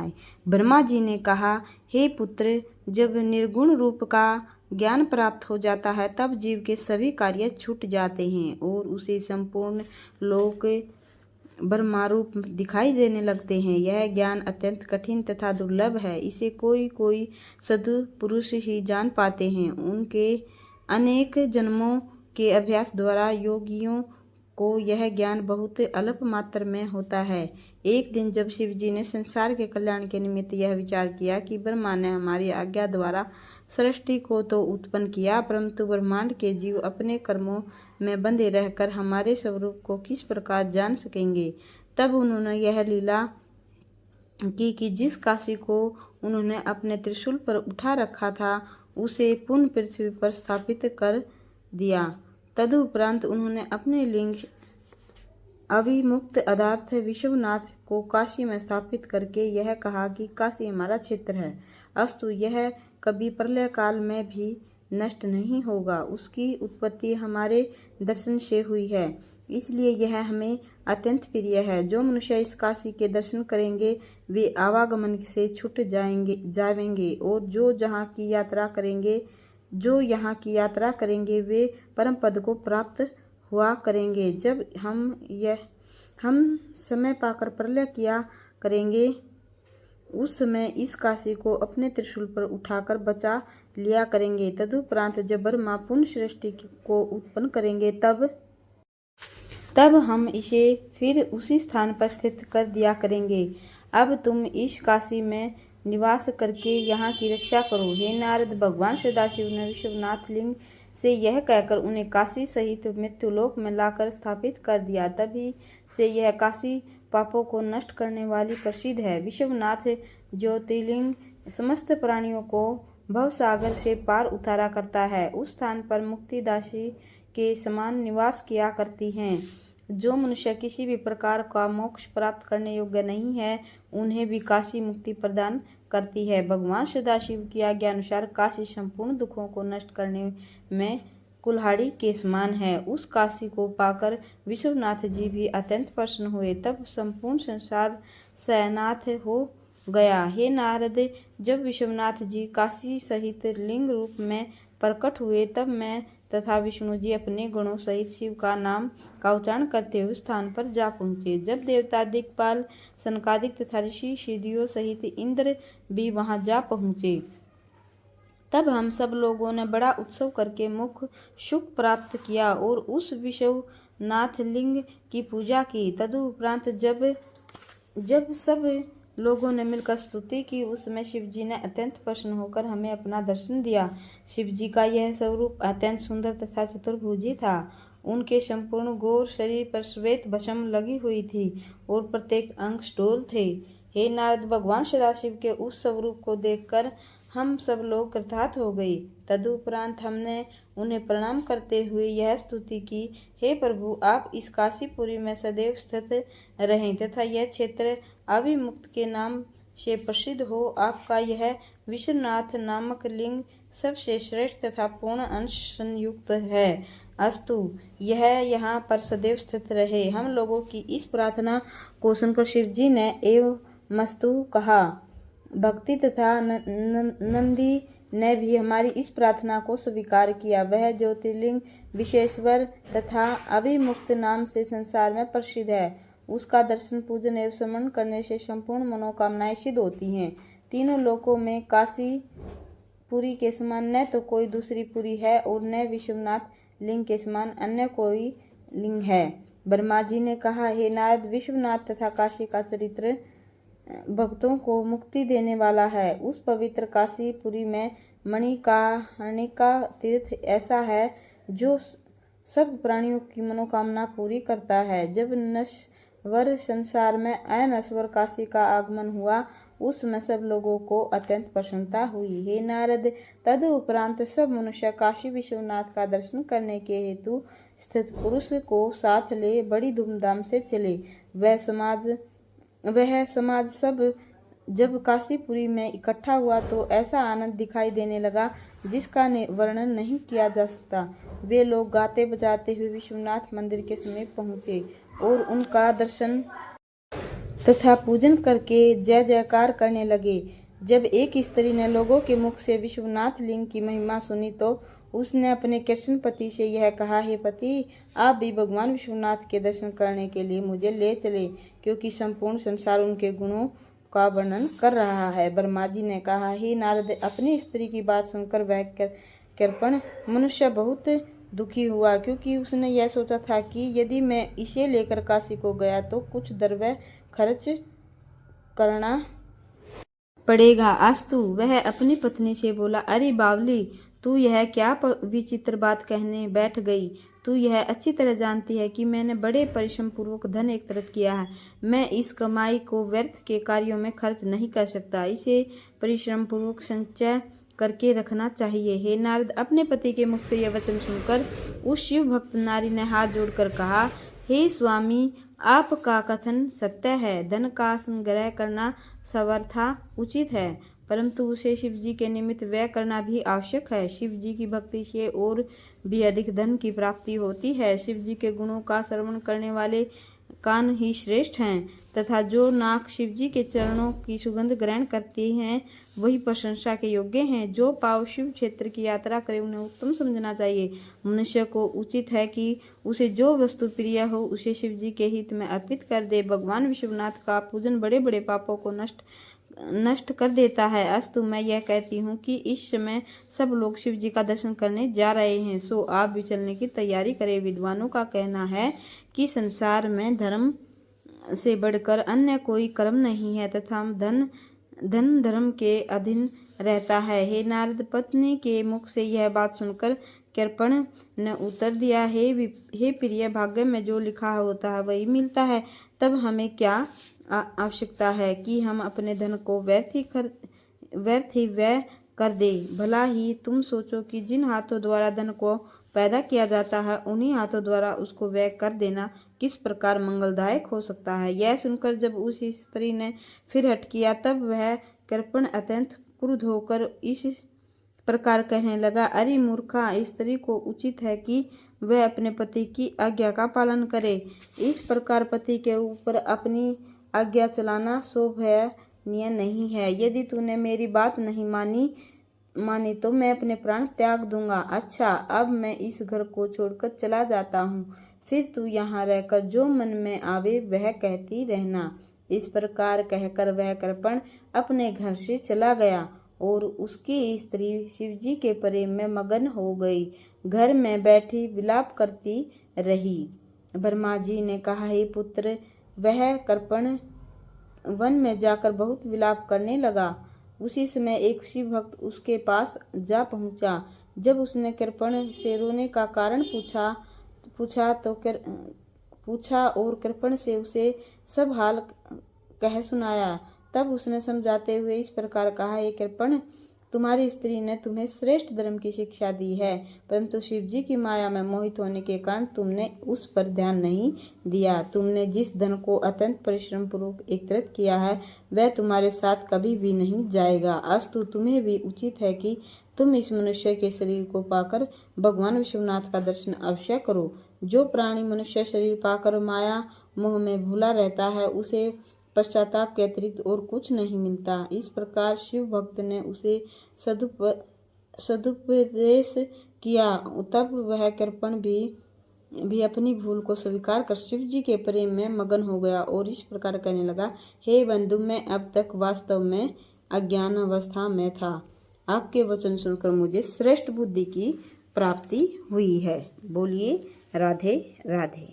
आए। ब्रह्मा जी ने कहा, हे पुत्र, जब निर्गुण रूप का ज्ञान प्राप्त हो जाता है तब जीव के सभी कार्य छूट जाते हैं और उसे संपूर्ण लोक ब्रह्मारूप दिखाई देने लगते हैं। यह ज्ञान अत्यंत कठिन तथा दुर्लभ है। इसे कोई कोई साधु पुरुष ही जान पाते हैं। उनके अनेक जन्मों के अभ्यास द्वारा योगियों को यह ज्ञान बहुत अल्प मात्रा में होता है। एक दिन जब शिव जी ने संसार के कल्याण के निमित्त यह विचार किया कि ब्रह्मा ने हमारी आज्ञा द्वारा सृष्टि को तो उत्पन्न किया, परंतु ब्रह्मांड के जीव अपने कर्मों में बंधे रहकर हमारे स्वरूप को किस प्रकार जान सकेंगे, तब उन्होंने यह लीला की कि जिस काशी को उन्होंने अपने त्रिशूल पर उठा रखा था उसे पुनः पृथ्वी पर स्थापित कर दिया। तदुपरांत उन्होंने अपने लिंग अविमुक्त अदार्थ विश्वनाथ को काशी में स्थापित करके यह कहा कि काशी हमारा क्षेत्र है, अस्तु यह कभी प्रलय काल में भी नष्ट नहीं होगा। उसकी उत्पत्ति हमारे दर्शन से हुई है, इसलिए यह हमें अत्यंत प्रिय है। जो मनुष्य इस काशी के दर्शन करेंगे वे आवागमन से छूट जाएंगे और जो यहाँ की यात्रा करेंगे वे परम पद को प्राप्त हुआ करेंगे। जब हम समय पाकर प्रलय किया करेंगे उस समय इस काशी को अपने त्रिशूल पर उठाकर बचा लिया करेंगे। तदुपरांत जब ब्रह्मा पुनः सृष्टि को उत्पन्न करेंगे तब हम इसे फिर उसी स्थान पर स्थित कर दिया करेंगे। अब तुम इस काशी में निवास करके यहाँ की रक्षा करो। हे नारद, भगवान सदाशिव ने विश्वनाथ लिंग से यह कहकर उन्हें काशी सहित मृत्युलोक में लाकर स्थापित कर दिया। तभी से यह काशी पापों को नष्ट करने वाली प्रसिद्ध है। विश्वनाथ ज्योतिर्लिंग समस्त प्राणियों को भवसागर से पार उतारा करता है। उस स्थान पर मुक्तिदासी के समान निवास किया करती हैं। जो मनुष्य किसी भी प्रकार का मोक्ष प्राप्त करने योग्य नहीं है उन्हें भी काशी मुक्ति प्रदान करती है। भगवान सदाशिव की आज्ञा अनुसार काशी संपूर्ण दुखों को नष्ट करने में कुल्हाड़ी के समान है। उस काशी को पाकर विश्वनाथ जी भी अत्यंत प्रसन्न हुए। तब संपूर्ण संसार शयनाथ हो गया। हे नारद, जब विश्वनाथ जी काशी सहित लिंग रूप में प्रकट हुए तब मैं तथा विष्णु जी अपने गुणों सहित शिव का नाम का उच्चारण करते हुए स्थान पर जा पहुँचे। जब देवता दिक्पाल, सनकादिक तथा ऋषि सिद्धियों सहित इंद्र भी वहां जा पहुँचे तब हम सब लोगों ने बड़ा उत्सव करके मुख सुख प्राप्त किया और उस विश्वनाथ लिंग की पूजा की। तदुपरांत जब सब लोगों ने मिलकर स्तुति की उस समय शिव जी ने अत्यंत प्रसन्न होकर हमें अपना दर्शन दिया। शिव जी का यह स्वरूप अत्यंत सुंदर तथा चतुर्भुजी था। उनके संपूर्ण गौर शरीर पर श्वेत भस्म लगी हुई थी और प्रत्येक अंग स्टोल थे। हे नारद, भगवान सदाशिव के उस स्वरूप को देखकर हम सब लोग कृतार्थ हो गए। तदुपरांत हमने उन्हें प्रणाम करते हुए यह स्तुति की, हे प्रभु, आप इस काशीपुरी में सदैव स्थित रहें तथा यह क्षेत्र अविमुक्त के नाम से प्रसिद्ध हो। आपका यह विश्वनाथ नामक लिंग सबसे श्रेष्ठ तथा पूर्ण अंश संयुक्त है, अस्तु यह यहाँ पर सदैव स्थित रहे। हम लोगों की इस प्रार्थना को सुनकर शिव जी ने एवं मस्तु कहा। भक्ति तथा नंदी ने भी हमारी इस प्रार्थना को स्वीकार किया। वह ज्योतिर्लिंग विशेश्वर तथा अविमुक्त नाम से संसार में प्रसिद्ध है। उसका दर्शन, पूजन एवं स्मरण करने से संपूर्ण मनोकामनाएं सिद्ध होती हैं। तीनों लोकों में काशी पुरी के समान न तो कोई दूसरी पुरी है और न विश्वनाथ लिंग के समान अन्य कोई लिंग है। ब्रह्मा जी ने कहा, हे नारद, विश्वनाथ तथा काशी का चरित्र भक्तों को मुक्ति देने वाला है। उस पवित्र काशीपुरी में मणिकर्णिका तीर्थ ऐसा है जो सब प्राणियों की मनोकामना पूरी करता है। जब नश्वर संसार में अनश्वर काशी का आगमन हुआ उस समय सब लोगों को अत्यंत प्रसन्नता हुई। हे नारद, तदुपरांत सब मनुष्य काशी विश्वनाथ का दर्शन करने के हेतु स्थित पुरुष को साथ ले बड़ी धूमधाम से चले। वह समाज सब जब काशीपुरी में इकट्ठा हुआ तो ऐसा आनंद दिखाई देने लगा जिसका वर्णन नहीं किया जा सकता। वे लोग गाते बजाते हुए विश्वनाथ मंदिर के समीप पहुँचे और उनका दर्शन तथा पूजन करके जय जयकार करने लगे। जब एक स्त्री ने लोगों के मुख से विश्वनाथ लिंग की महिमा सुनी तो उसने अपने कृष्ण पति से यह कहा, हे पति, आप भी भगवान विश्वनाथ के दर्शन करने के लिए मुझे ले चले, क्योंकि संपूर्ण संसार उनके गुणों का वर्णन कर रहा है। ब्रह्मा जी ने कहा, हे नारद, अपनी स्त्री की बात सुनकर वह कृपण मनुष्य बहुत दुखी हुआ, क्योंकि उसने यह सोचा था कि यदि मैं इसे लेकर काशी को गया तो कुछ द्रव्य खर्च करना पड़ेगा। अस्तु, वह अपनी पत्नी से बोला, अरे बावली, तू यह क्या विचित्र बात कहने बैठ गई। तू यह अच्छी तरह जानती है कि मैंने बड़े परिश्रम पूर्वक धन एकत्रित किया है। मैं इस कमाई को व्यर्थ के कार्यों में खर्च नहीं कर सकता। इसे परिश्रम पूर्वक संचय करके रखना चाहिए। हे नारद, अपने पति के मुख से यह वचन सुनकर उस शिव भक्त नारी ने हाथ जोड़कर कहा, हे स्वामी, आपका कथन सत्य है। धन का संग्रह करना सर्वथा उचित है, परंतु उसे शिव जी के निमित्त व्यय करना भी आवश्यक है। शिव जी की भक्ति से और भी अधिक धन की प्राप्ति होती है। शिव जी के गुणों का श्रवण करने वाले कान ही श्रेष्ठ हैं, तथा जो नाक शिव जी के चरणों की सुगंध ग्रहण करती हैं वही प्रशंसा के योग्य हैं। जो पाव शिव क्षेत्र की यात्रा करे उन्हें उत्तम समझना चाहिए। मनुष्य को उचित है कि उसे जो वस्तु प्रिय हो उसे शिव जी के हित में अर्पित कर दे। भगवान विश्वनाथ का पूजन बड़े बड़े पापों को नष्ट कर देता है। अस्तु, मैं यह कहती हूँ कि इस समय सब लोग शिव जी का दर्शन करने जा रहे हैं, सो आप भी चलने की तैयारी करें। विद्वानों का कहना है कि संसार में धर्म से बढ़कर अन्य कोई कर्म नहीं है, तथा धन धर्म के अधीन रहता है। हे नारद, पत्नी के मुख से यह बात सुनकर कृपण ने उत्तर दिया, हे प्रिय, भाग्य में जो लिखा होता है वही मिलता है। तब हमें क्या आवश्यकता है कि हम अपने धन को व्यर्थ ही व्यय कर दे। भला ही तुम सोचो कि जिन हाथों द्वारा धन को पैदा किया जाता है उन्हीं हाथों द्वारा उसको व्यय कर देना किस प्रकार मंगलदायक हो सकता है। यह सुनकर जब उस स्त्री ने फिर हठ किया तब वह कृपण अत्यंत क्रुद्ध होकर इस प्रकार कहने लगा, अरे मूर्खा, स्त्री को उचित है कि वह अपने पति की आज्ञा का पालन करे। इस प्रकार पति के ऊपर अपनी आज्ञा चलाना शोभनीय नहीं है। यदि तूने मेरी बात नहीं मानी तो मैं अपने प्राण त्याग दूंगा। अच्छा, अब मैं इस घर को छोड़कर चला जाता हूँ, फिर तू यहाँ रहकर जो मन में आवे वह कहती रहना। इस प्रकार कहकर वह कृपण अपने घर से चला गया और उसकी स्त्री शिवजी के प्रेम में मगन हो गई। घर में बैठी विलाप करती रही। ब्रह्मा जी ने कहा, हे पुत्र, वह कृपण वन में जाकर बहुत विलाप करने लगा। उसी समय एक शिव भक्त उसके पास जा पहुंचा। जब उसने कृपण से रोने का कारण पूछा और कृपण से उसे सब हाल कह सुनाया, तब उसने समझाते हुए इस प्रकार कहा, हे कृपण, तुम्हारी स्त्री ने तुम्हें श्रेष्ठ धर्म की शिक्षा दी है, परंतु शिवजी की माया में मोहित होने के कारण तुमने उस पर ध्यान नहीं दिया। तुमने जिस धन को अत्यंत परिश्रम पूर्वक एकत्रित किया है वह तुम्हारे साथ कभी भी नहीं जाएगा। अस्तु, तुम्हें भी उचित है कि तुम इस मनुष्य के शरीर को पाकर भगवान विश्वनाथ का दर्शन अवश्य करो। जो प्राणी मनुष्य शरीर पाकर माया मोह में भूला रहता है उसे पश्चाताप के अतिरिक्त और कुछ नहीं मिलता। इस प्रकार शिव भक्त ने उसे सदुपदेश किया। तब वह कृपण भी अपनी भूल को स्वीकार कर शिव जी के प्रेम में मगन हो गया और इस प्रकार कहने लगा, हे बंधु, मैं अब तक वास्तव में अज्ञान अवस्था में था। आपके वचन सुनकर मुझे श्रेष्ठ बुद्धि की प्राप्ति हुई है। बोलिए राधे राधे।